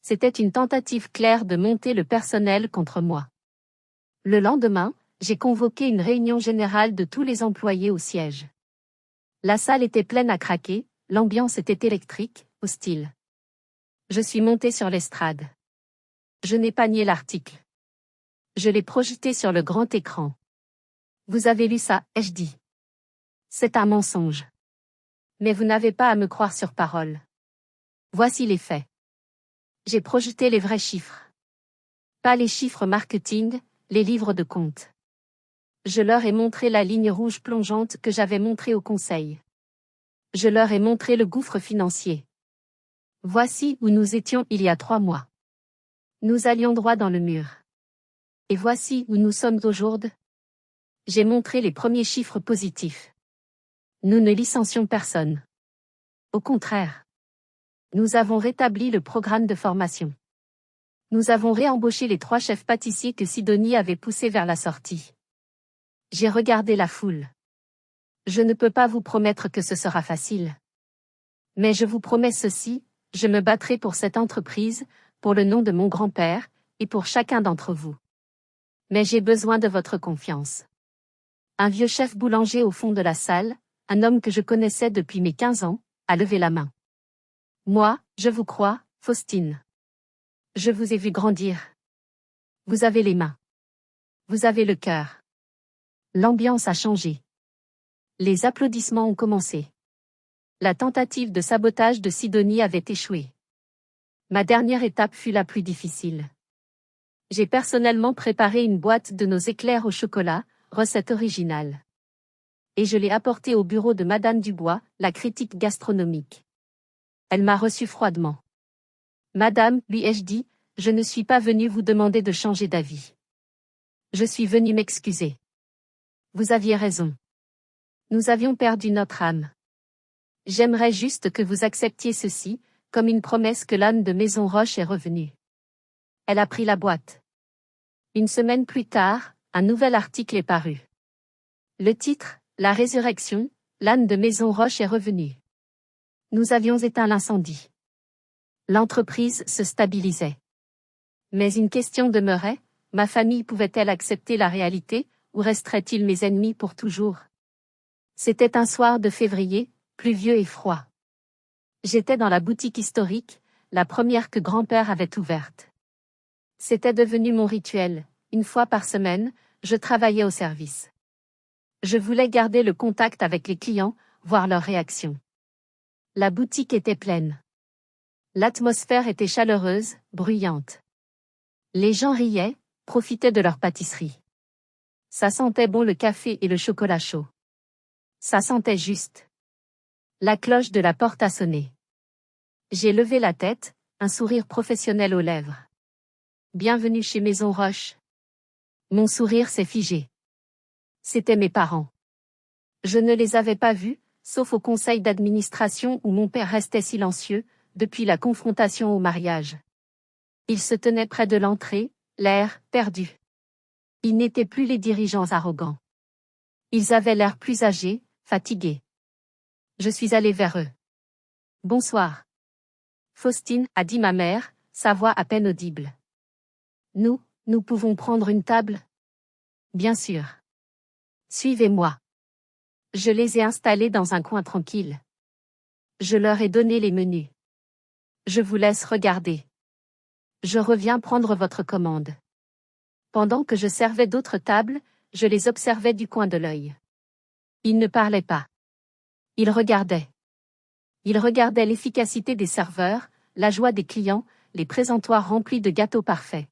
C'était une tentative claire de monter le personnel contre moi. Le lendemain, j'ai convoqué une réunion générale de tous les employés au siège. La salle était pleine à craquer, l'ambiance était électrique, hostile. Je suis monté sur l'estrade. Je n'ai pas nié l'article. Je l'ai projeté sur le grand écran. Vous avez lu ça, ai-je dit. C'est un mensonge. Mais vous n'avez pas à me croire sur parole. Voici les faits. J'ai projeté les vrais chiffres. Pas les chiffres marketing, les livres de compte. Je leur ai montré la ligne rouge plongeante que j'avais montrée au conseil. Je leur ai montré le gouffre financier. Voici où nous étions il y a 3 mois. Nous allions droit dans le mur. Et voici où nous sommes aujourd'hui. J'ai montré les premiers chiffres positifs. Nous ne licencions personne. Au contraire. Nous avons rétabli le programme de formation. Nous avons réembauché les 3 chefs pâtissiers que Sidonie avait poussés vers la sortie. J'ai regardé la foule. Je ne peux pas vous promettre que ce sera facile. Mais je vous promets ceci, je me battrai pour cette entreprise, pour le nom de mon grand-père, et pour chacun d'entre vous. Mais j'ai besoin de votre confiance. Un vieux chef boulanger au fond de la salle, un homme que je connaissais depuis mes 15 ans, a levé la main. Moi, je vous crois, Faustine. Je vous ai vu grandir. Vous avez les mains. Vous avez le cœur. L'ambiance a changé. Les applaudissements ont commencé. La tentative de sabotage de Sidonie avait échoué. Ma dernière étape fut la plus difficile. J'ai personnellement préparé une boîte de nos éclairs au chocolat, recette originale. Et je l'ai apportée au bureau de Madame Dubois, la critique gastronomique. Elle m'a reçu froidement. Madame, lui ai-je dit, je ne suis pas venue vous demander de changer d'avis. Je suis venue m'excuser. Vous aviez raison. Nous avions perdu notre âme. J'aimerais juste que vous acceptiez ceci, comme une promesse que l'âne de Maison Roche est revenu. Elle a pris la boîte. Une semaine plus tard, un nouvel article est paru. Le titre, La résurrection, l'âne de Maison Roche est revenu. Nous avions éteint l'incendie. L'entreprise se stabilisait. Mais une question demeurait, ma famille pouvait-elle accepter la réalité, ou resteraient-ils mes ennemis pour toujours? C'était un soir de février, pluvieux et froid. J'étais dans la boutique historique, la première que grand-père avait ouverte. C'était devenu mon rituel, une fois par semaine, je travaillais au service. Je voulais garder le contact avec les clients, voir leurs réactions. La boutique était pleine. L'atmosphère était chaleureuse, bruyante. Les gens riaient, profitaient de leur pâtisserie. Ça sentait bon le café et le chocolat chaud. Ça sentait juste. La cloche de la porte a sonné. J'ai levé la tête, un sourire professionnel aux lèvres. Bienvenue chez Maison Roche. Mon sourire s'est figé. C'étaient mes parents. Je ne les avais pas vus, sauf au conseil d'administration où mon père restait silencieux, depuis la confrontation au mariage. Ils se tenaient près de l'entrée, l'air perdu. Ils n'étaient plus les dirigeants arrogants. Ils avaient l'air plus âgés, fatigués. Je suis allée vers eux. Bonsoir. Faustine, a dit ma mère, sa voix à peine audible. Nous pouvons prendre une table? Bien sûr. Suivez-moi. Je les ai installés dans un coin tranquille. Je leur ai donné les menus. Je vous laisse regarder. Je reviens prendre votre commande. Pendant que je servais d'autres tables, je les observais du coin de l'œil. Ils ne parlaient pas. Ils regardaient. Ils regardaient l'efficacité des serveurs, la joie des clients, les présentoirs remplis de gâteaux parfaits.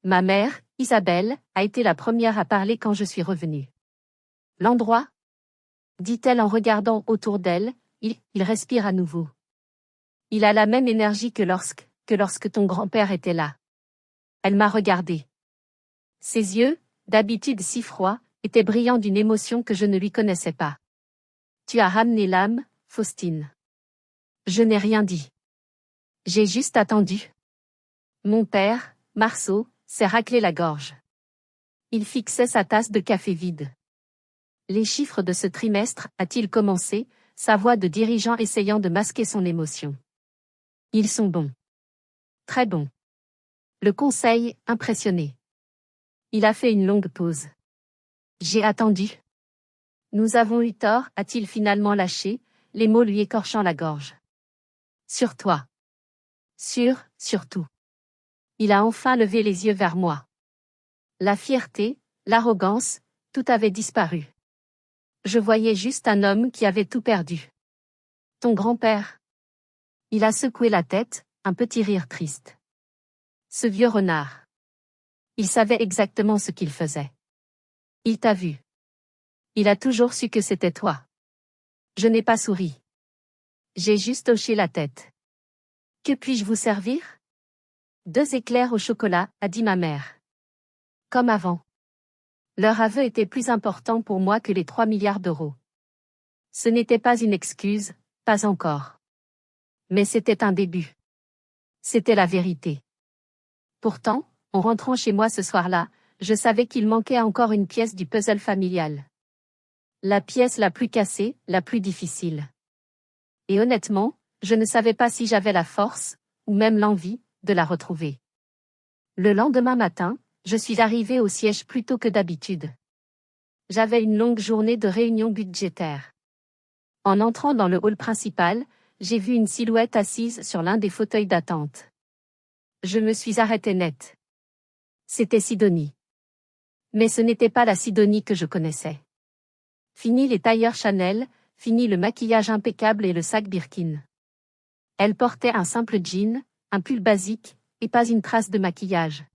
Ma mère, Isabelle, a été la première à parler quand je suis revenue. L'endroit? Dit-elle en regardant autour d'elle, il respire à nouveau. Il a la même énergie que lorsque ton grand-père était là. Elle m'a regardée. Ses yeux, d'habitude si froids, étaient brillants d'une émotion que je ne lui connaissais pas. Tu as ramené l'âme, Faustine. Je n'ai rien dit. J'ai juste attendu. Mon père, Marceau, s'est raclé la gorge. Il fixait sa tasse de café vide. Les chiffres de ce trimestre, a-t-il commencé, sa voix de dirigeant essayant de masquer son émotion. Ils sont bons. Très bons. Le conseil, impressionné. Il a fait une longue pause. J'ai attendu. Nous avons eu tort, a-t-il finalement lâché, les mots lui écorchant la gorge. Sur toi. Sur tout. Il a enfin levé les yeux vers moi. La fierté, l'arrogance, tout avait disparu. Je voyais juste un homme qui avait tout perdu. Ton grand-père. Il a secoué la tête, un petit rire triste. Ce vieux renard. Il savait exactement ce qu'il faisait. Il t'a vu. Il a toujours su que c'était toi. Je n'ai pas souri. J'ai juste hoché la tête. Que puis-je vous servir? 2 éclairs au chocolat, a dit ma mère. Comme avant. Leur aveu était plus important pour moi que les 3 milliards d'euros. Ce n'était pas une excuse, pas encore. Mais c'était un début. C'était la vérité. Pourtant, en rentrant chez moi ce soir-là, je savais qu'il manquait encore une pièce du puzzle familial. La pièce la plus cassée, la plus difficile. Et honnêtement, je ne savais pas si j'avais la force, ou même l'envie, de la retrouver. Le lendemain matin, je suis arrivée au siège plus tôt que d'habitude. J'avais une longue journée de réunion budgétaire. En entrant dans le hall principal, j'ai vu une silhouette assise sur l'un des fauteuils d'attente. Je me suis arrêtée net. C'était Sidonie. Mais ce n'était pas la Sidonie que je connaissais. Fini les tailleurs Chanel, fini le maquillage impeccable et le sac Birkin. Elle portait un simple jean, un pull basique, et pas une trace de maquillage.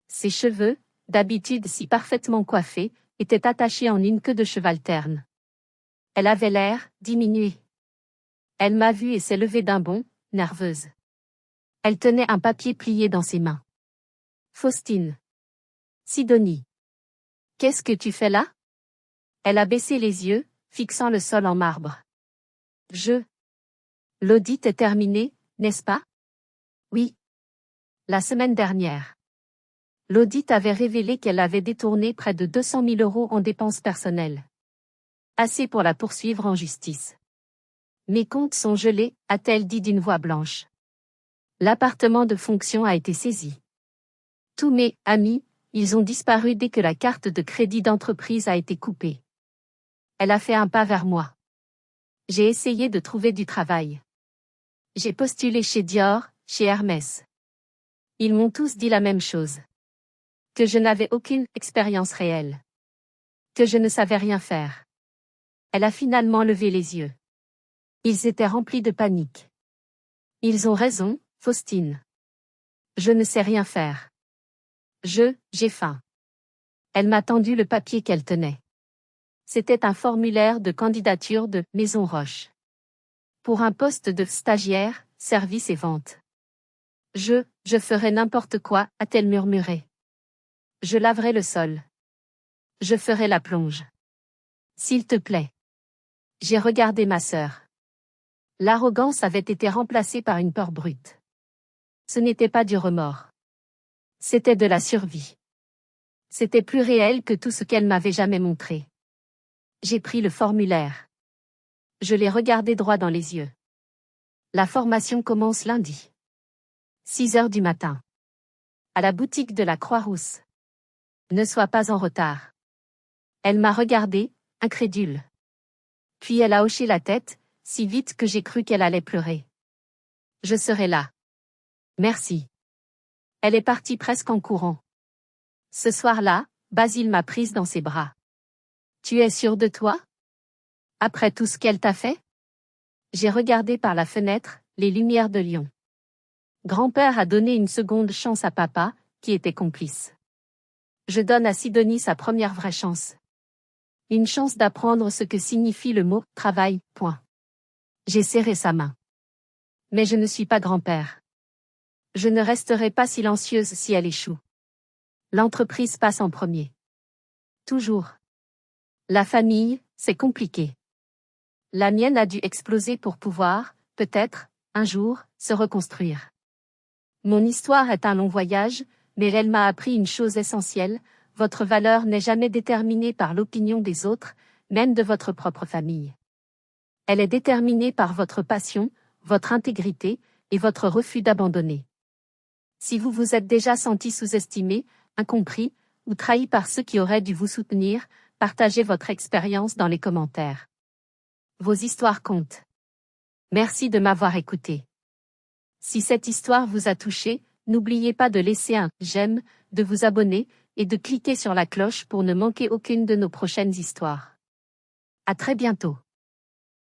Ses cheveux, d'habitude si parfaitement coiffés, étaient attachés en une queue de cheval terne. Elle avait l'air diminué. Elle m'a vue et s'est levée d'un bond, nerveuse. Elle tenait un papier plié dans ses mains. Faustine. Sidonie. Qu'est-ce que tu fais là? Elle a baissé les yeux, fixant le sol en marbre. L'audit est terminé, n'est-ce pas? Oui. La semaine dernière. L'audit avait révélé qu'elle avait détourné près de 200 000 € en dépenses personnelles. Assez pour la poursuivre en justice. Mes comptes sont gelés, a-t-elle dit d'une voix blanche. L'appartement de fonction a été saisi. Tous mes amis, ils ont disparu dès que la carte de crédit d'entreprise a été coupée. Elle a fait un pas vers moi. J'ai essayé de trouver du travail. J'ai postulé chez Dior, chez Hermès. Ils m'ont tous dit la même chose. Que je n'avais aucune expérience réelle. Que je ne savais rien faire. Elle a finalement levé les yeux. Ils étaient remplis de panique. Ils ont raison, Faustine. Je ne sais rien faire. J'ai faim. Elle m'a tendu le papier qu'elle tenait. C'était un formulaire de candidature de Maison Roche. Pour un poste de stagiaire, service et vente. Je ferai n'importe quoi, a-t-elle murmuré. Je laverai le sol. Je ferai la plonge. S'il te plaît. J'ai regardé ma sœur. L'arrogance avait été remplacée par une peur brute. Ce n'était pas du remords. C'était de la survie. C'était plus réel que tout ce qu'elle m'avait jamais montré. J'ai pris le formulaire. Je l'ai regardé droit dans les yeux. La formation commence lundi. 6 heures du matin. À la boutique de la Croix-Rousse. Ne sois pas en retard. Elle m'a regardé, incrédule. Puis elle a hoché la tête, si vite que j'ai cru qu'elle allait pleurer. Je serai là. Merci. Elle est partie presque en courant. Ce soir-là, Basile m'a prise dans ses bras. Tu es sûre de toi? Après tout ce qu'elle t'a fait? J'ai regardé par la fenêtre, les lumières de Lyon. Grand-père a donné une seconde chance à papa, qui était complice. Je donne à Sidonie sa première vraie chance. Une chance d'apprendre ce que signifie le mot « travail ». J'ai serré sa main. Mais je ne suis pas grand-père. Je ne resterai pas silencieuse si elle échoue. L'entreprise passe en premier. Toujours. La famille, c'est compliqué. La mienne a dû exploser pour pouvoir, peut-être, un jour, se reconstruire. Mon histoire est un long voyage, mais elle m'a appris une chose essentielle, votre valeur n'est jamais déterminée par l'opinion des autres, même de votre propre famille. Elle est déterminée par votre passion, votre intégrité, et votre refus d'abandonner. Si vous vous êtes déjà senti sous-estimé, incompris, ou trahi par ceux qui auraient dû vous soutenir, partagez votre expérience dans les commentaires. Vos histoires comptent. Merci de m'avoir écouté. Si cette histoire vous a touché, n'oubliez pas de laisser un j'aime, de vous abonner, et de cliquer sur la cloche pour ne manquer aucune de nos prochaines histoires. À très bientôt.